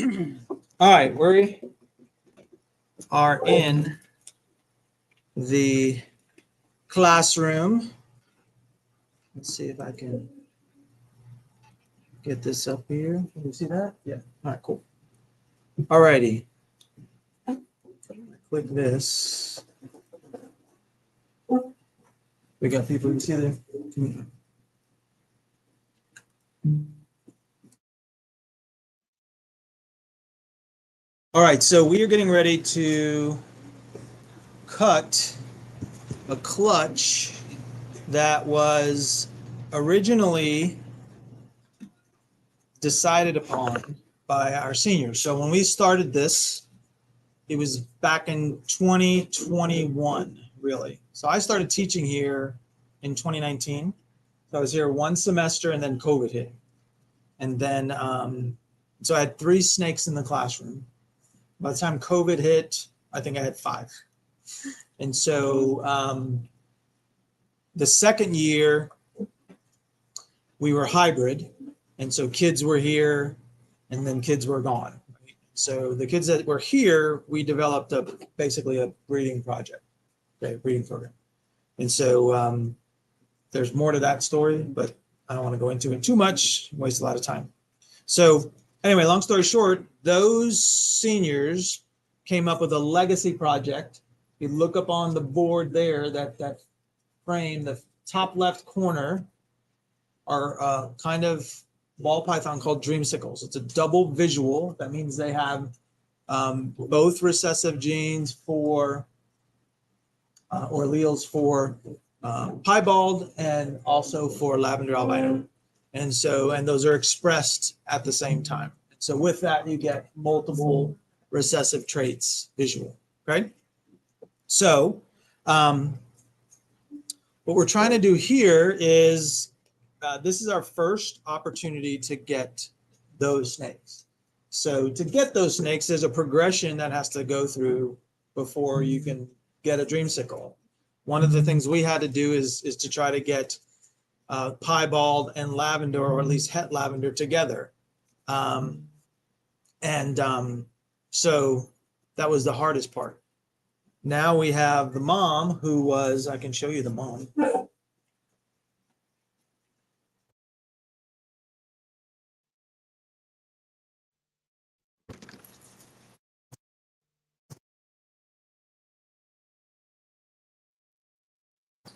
All right, we are in the classroom. Let's see if I can get this up here. Can you see that? Yeah. All right, cool. All righty. Click this. We got people who see there. All right, so we are getting ready to cut a clutch that was originally decided upon by our seniors. So when we started this, it was back in 2021, really. So I started teaching here in 2019. So I was here one semester and then COVID hit. And then, so I had 3 snakes in the classroom. By the time COVID hit, I think I had 5. And so the second year, we were hybrid. And so kids were here and then kids were gone. So the kids that were here, we developed basically a breeding project, okay, breeding program. And so there's more to that story, but I don't want to go into it too much, waste a lot of time. So anyway, long story short, those seniors came up with a legacy project. You look up on the board there, that frame, the top left corner are kind of ball python called Dreamsicles. It's a double visual. That means they have both recessive genes for or alleles for piebald and also for lavender albino. And so, and those are expressed at the same time. So with that, you get multiple recessive traits visual, right? So what we're trying to do here is this is our first opportunity to get those snakes. So to get those snakes, there's a progression that has to go through before you can get a dreamsicle. One of the things we had to do is to try to get piebald and lavender, or at least het lavender, together. So that was the hardest part. Now we have the mom who was, I can show you the mom.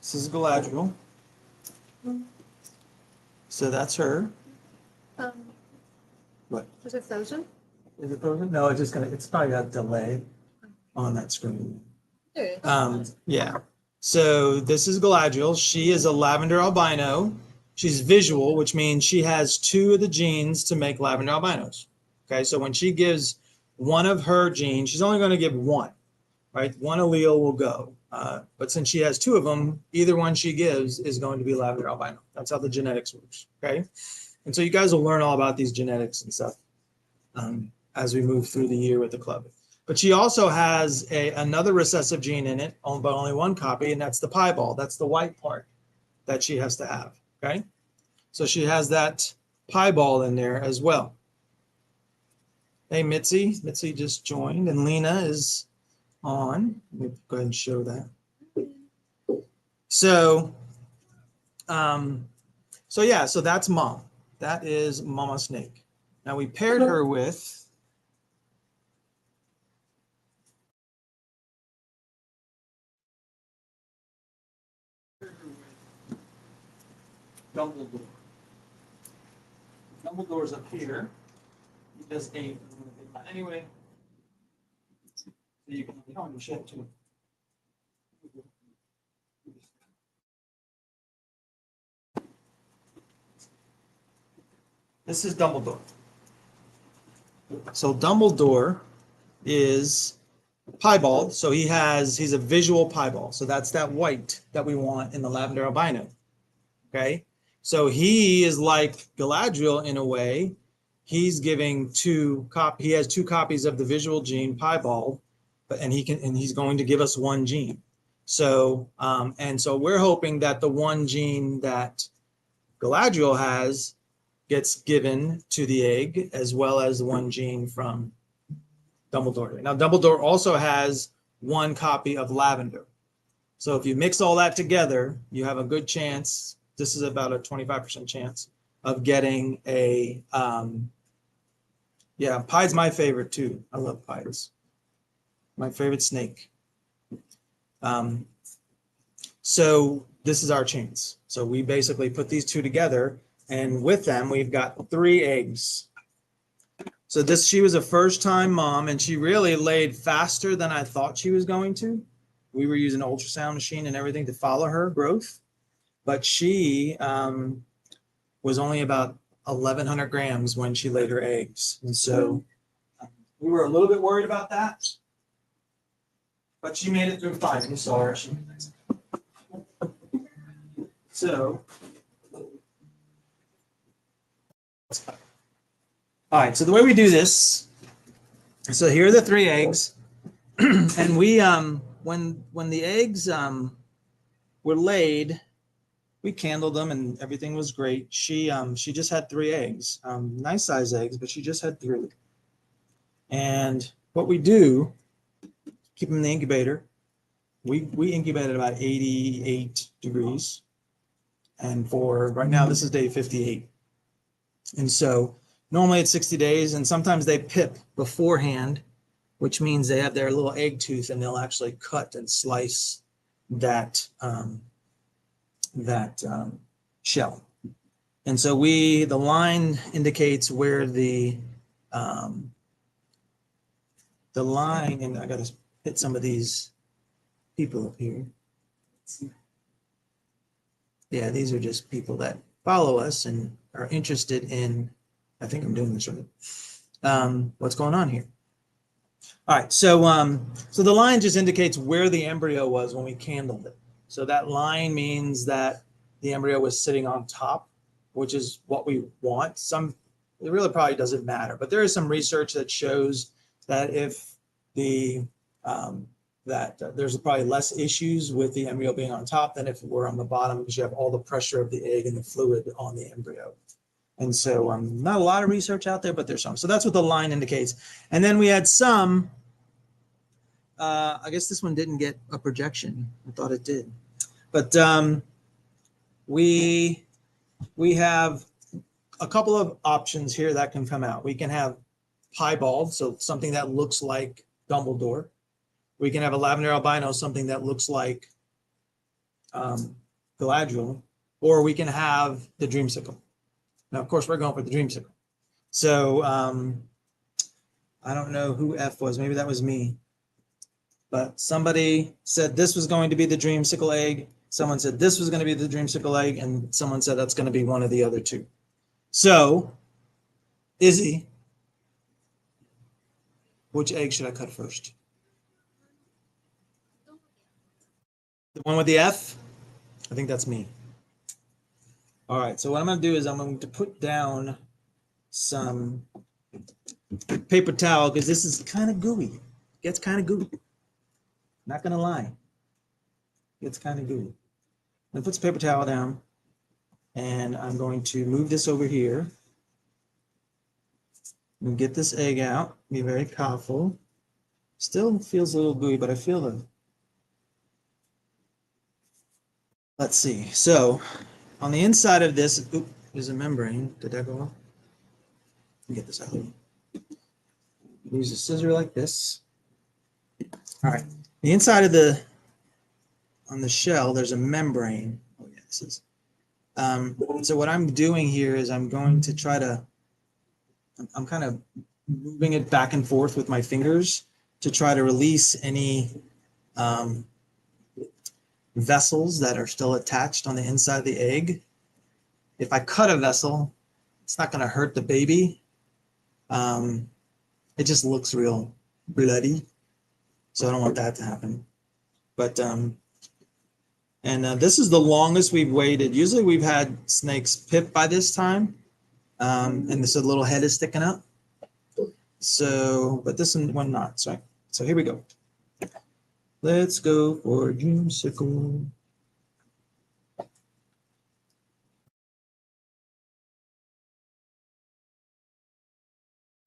This is Galadriel. So that's her. What? Is it frozen? Is it frozen? No, it's probably got a delay on that screen. There it is. Yeah. So this is Galadriel. She is a lavender albino. She's visual, which means she has 2 of the genes to make lavender albinos. Okay, so when she gives one of her genes, she's only going to give one, right? One allele will go. But since she has 2 of them, either one she gives is going to be lavender albino. That's how the genetics works, okay? And so you guys will learn all about these genetics and stuff as we move through the year with the club. But she also has another recessive gene in it, but only 1 copy, and that's the piebald. That's the white part that she has to have, okay? So she has that piebald in there as well. Hey, Mitzi. Mitzi just joined, and Lena is on. Let me go ahead and show that. So, so that's mom. That is mama snake. Now we paired her with Dumbledore. Dumbledore's up here. He does 8. Anyway, so you can shed too. This is Dumbledore. So Dumbledore is piebald. So he's a visual piebald. So that's that white that we want in the lavender albino. Okay. So he is like Galadriel in a way. He's giving he has 2 copies of the visual gene piebald, and he's going to give us 1 gene. So and so we're hoping that the 1 gene that Galadriel has gets given to the egg, as well as the one gene from Dumbledore. Now, Dumbledore also has one copy of lavender. So if you mix all that together, you have a good chance, this is about a 25% chance, of getting a, yeah, Pied's my favorite too. I love Pieds. My favorite snake. So this is our chance. So we basically put these two together, and with them, we've got 3 eggs. So this, she was a first-time mom, and she really laid faster than I thought she was going to. We were using an ultrasound machine and everything to follow her growth, but she was only about 1,100 grams when she laid her eggs. And so we were a little bit worried about that, but she made it through fine. You saw her. So, all right, so the way we do this, so here are the 3 eggs, and we, when the eggs were laid, we candled them and everything was great. She just had 3 eggs, nice size eggs, but she just had 3. And what we do, keep them in the incubator. We incubated about 88 degrees. And for right now, this is day 58. And so normally it's 60 days, and sometimes they pip beforehand, which means they have their little egg tooth and they'll actually cut and slice that, shell. And so the line indicates where the line, and I got to hit some of these people up here. Yeah, these are just people that follow us and are interested in, I think I'm doing this right, what's going on here. All right, so the line just indicates where the embryo was when we candled it. So that line means that the embryo was sitting on top, which is what we want. It really probably doesn't matter, but there is some research that shows that if there's probably less issues with the embryo being on top than if it were on the bottom, because you have all the pressure of the egg and the fluid on the embryo. And so not a lot of research out there, but there's some. So that's what the line indicates. And then we had some, I guess this one didn't get a projection. I thought it did. But we have a couple of options here that can come out. We can have piebald, so something that looks like Dumbledore. We can have a lavender albino, something that looks like Galadriel, or we can have the Dreamsicle. Now, of course, we're going for the Dreamsicle. So I don't know who F was. Maybe that was me. But somebody said this was going to be the Dreamsicle egg. Someone said this was going to be the Dreamsicle egg. And someone said that's going to be one of the other 2. So, Izzy, which egg should I cut first? The one with the F? I think that's me. All right, so what I'm going to do is I'm going to put down some paper towel, because this is kind of gooey. It gets kind of gooey. Not going to lie. It gets kind of gooey. I'm going to put some paper towel down, and I'm going to move this over here and get this egg out. Be very careful. Still feels a little gooey, but I feel the... Let's see. So on the inside of this, there's a membrane. Did that go off? Let me get this out. Use a scissor like this. All right. The inside of on the shell, there's a membrane. Oh yeah, this is. So what I'm doing here is I'm going to try to, I'm kind of moving it back and forth with my fingers to try to release any vessels that are still attached on the inside of the egg. If I cut a vessel, it's not going to hurt the baby. It just looks real bloody, so I don't want that to happen. But this is the longest we've waited. Usually we've had snakes pip by this time, and this little head is sticking up. So, but this one not. So here we go. Let's go for Dreamsicle.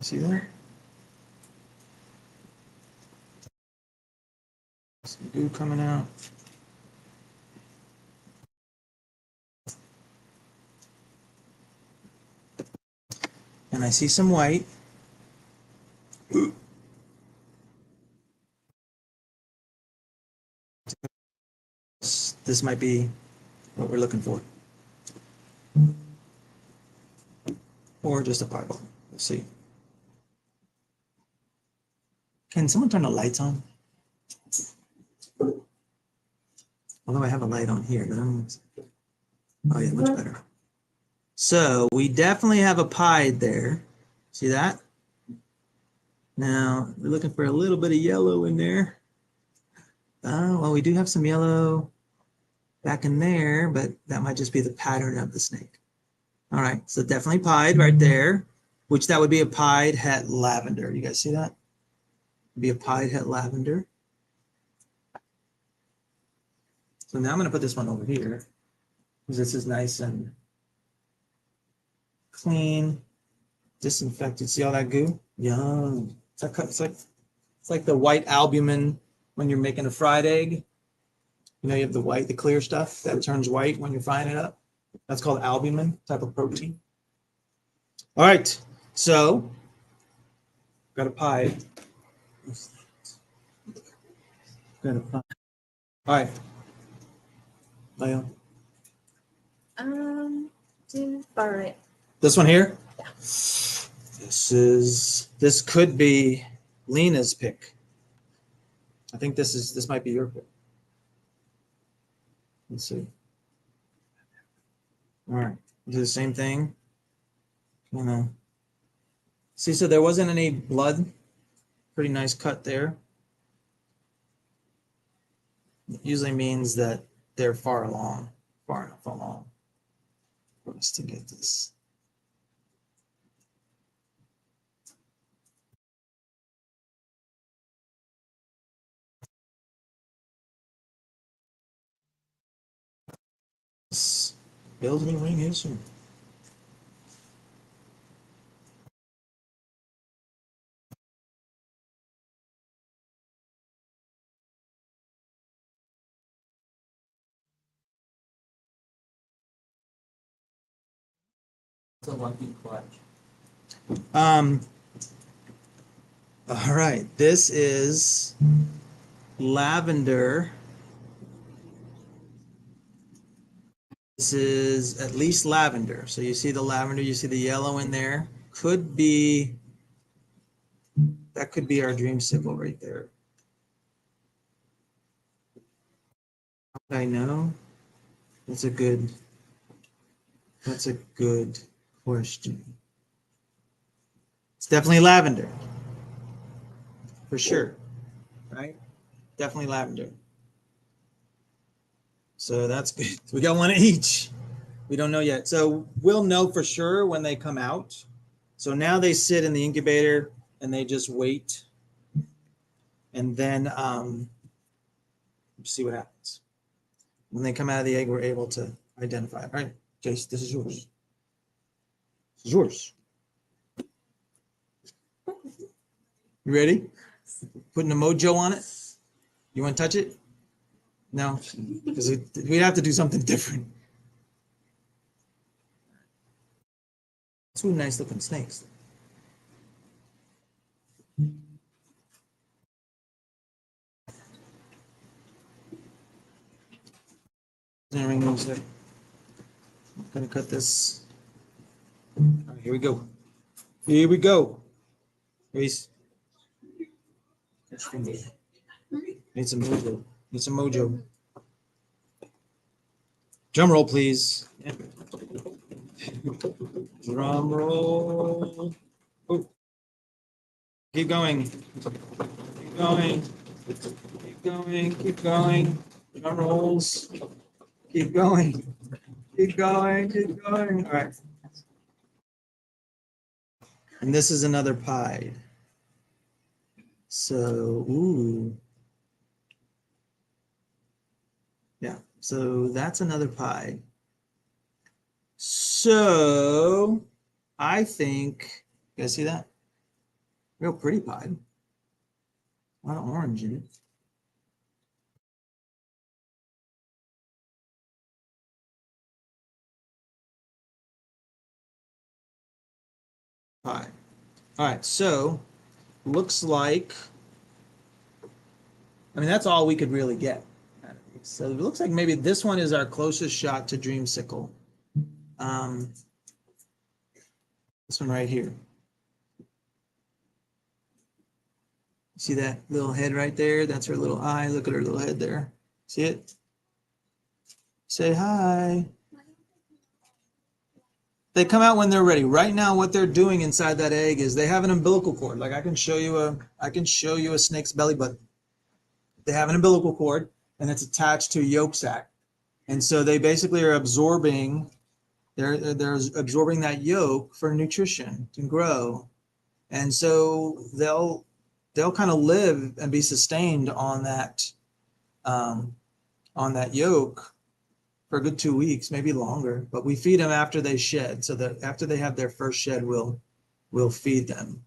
See that? Some goo coming out. And I see some white. This might be what we're looking for. Or just a piebald. We'll see. Can someone turn the lights on? Although I have a light on here. Oh yeah, much better. So we definitely have a pied there. See that? Now we're looking for a little bit of yellow in there. Well, we do have some yellow back in there, but that might just be the pattern of the snake. All right, so definitely pied right there, which that would be a pied het lavender. You guys see that? It'd be a pied het lavender. So now I'm going to put this one over here because this is nice and clean, disinfected. See all that goo? Yum. It's like the white albumin when you're making a fried egg. You know, you have the white, the clear stuff that turns white when you're frying it up. That's called albumin, type of protein. All right, so got a pie. Got a pie. All right, Leo. To far right. This one here? Yeah. This could be Lena's pick. I think this might be your pick. Let's see. All right, do the same thing. See, so there wasn't any blood. Pretty nice cut there. It usually means that they're far enough along for us to get this. Building ring here soon. It's a lucky clutch. All right, this is lavender. This is at least lavender. So you see the lavender, you see the yellow in there. That could be our dreamsicle right there. I know. That's a good question. It's definitely lavender. For sure. Right? Definitely lavender. So that's good. We got one each. We don't know yet. So we'll know for sure when they come out. So now they sit in the incubator and they just wait. And then see what happens. When they come out of the egg, we're able to identify it. All right, Jace, this is yours. This is yours. You ready? Putting a mojo on it? You want to touch it? No, because we'd have to do something different. Two nice looking snakes. I'm gonna cut this. All right, here we go. Here we go. Reese. Need some mojo. Need some mojo. Drum roll, please. Drum roll. Oh. Keep going. Keep going. Keep going. Keep going. Drum rolls. Keep going. Keep going. Keep going. All right. And this is another pied. So, ooh. Yeah, so that's another pied. So I think, you guys see that? Real pretty pied. A lot of orange in it. Pie. All right, so looks like, I mean, that's all we could really get out of these. So it looks like maybe this one is our closest shot to Dreamsicle. This one right here. See that little head right there? That's her little eye. Look at her little head there. See it? Say hi. They come out when they're ready. Right now, what they're doing inside that egg is they have an umbilical cord. Like I can show you a snake's belly button. They have an umbilical cord and it's attached to a yolk sac. And so they basically are absorbing, they're absorbing that yolk for nutrition to grow. And so they'll kind of live and be sustained on that yolk for a good 2 weeks, maybe longer. But we feed them after they shed, so that after they have their first shed, we'll feed them.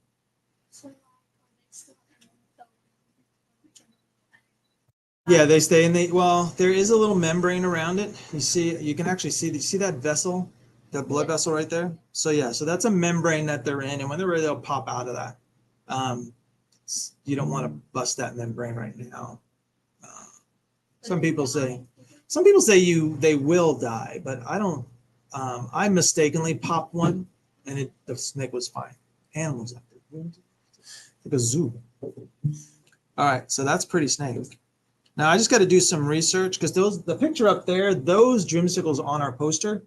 Yeah, they stay in the, well, there is a little membrane around it. You can actually see that vessel, the blood vessel right there. So yeah, so that's a membrane that they're in, and when they're ready, they'll pop out of that. You don't want to bust that membrane right now. Some people say they will die, but I don't. I mistakenly popped one, and the snake was fine. Animals out there, like a zoo. All right, so that's pretty snake. Now I just got to do some research because the picture up there, those dreamsicles on our poster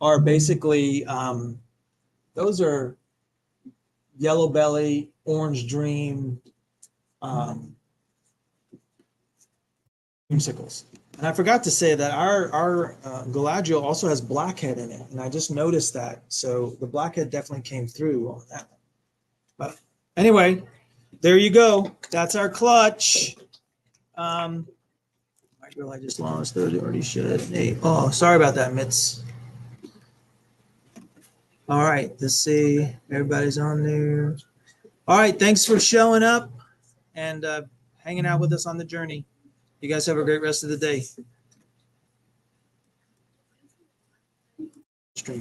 are basically those are yellow belly, orange dream dreamsicles. And I forgot to say that our Galadriel also has blackhead in it, and I just noticed that. So the blackhead definitely came through on that one. But anyway, there you go. That's our clutch. My girl, I just lost. Those already should. Hey, oh, sorry about that, Mitz. All right, let's see. Everybody's on there. All right, thanks for showing up and hanging out with us on the journey. You guys have a great rest of the day. Stream.